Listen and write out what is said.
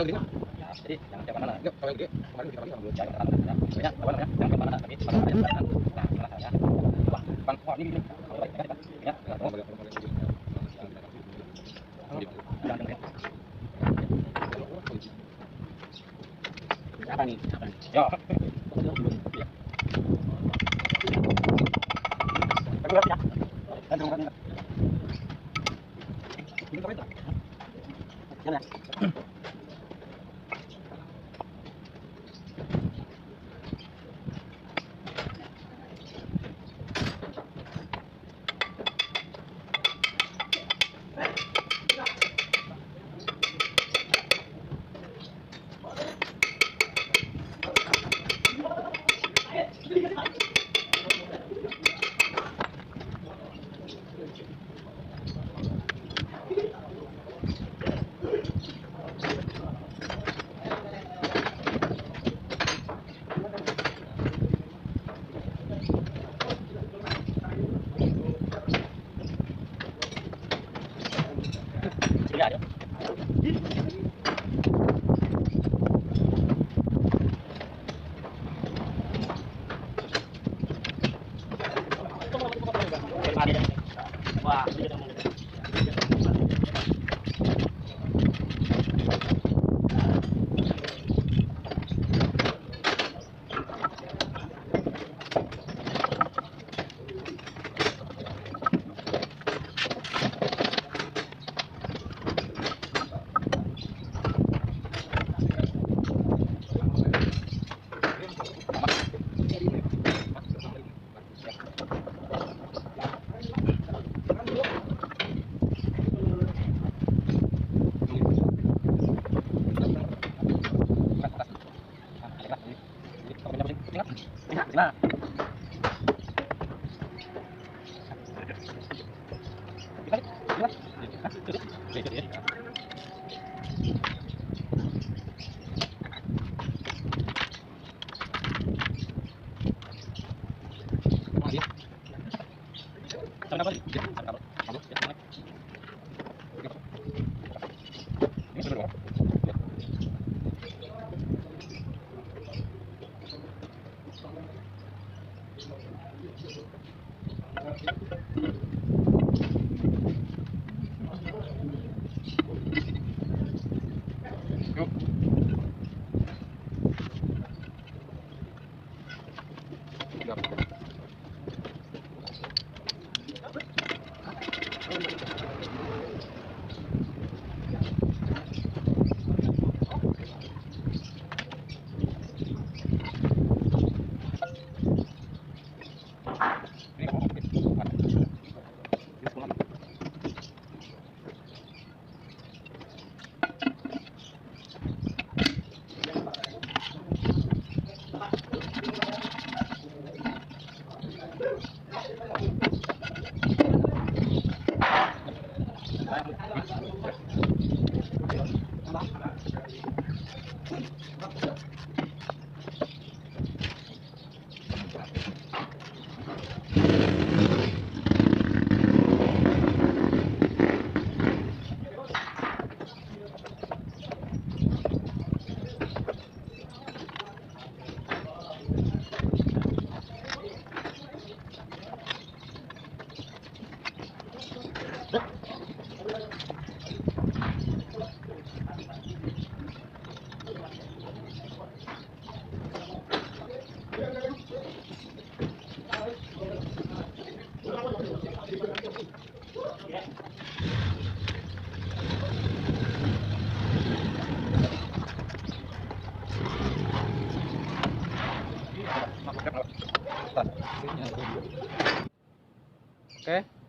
tahu gini. Jadi jangan siapa mana. Yuk, kalau yang gede kemarin kita bagi sama dulu. Jangan kemana-mana. Ya. Pokoknya apa namanya? Jangan kemana-mana. Tapi kalau ada yang beratan, nah salah saya. Wah, bang, wah ini. Coba kita lihat. Ya, Oh, boleh boleh. jangan dengerin. Apa nih? Apa nih? Yo. Iya. Berdua ya. Dan tunggu kan. Ini apa itu? Jangan ya. Sini ada. Wah, nah. Oke.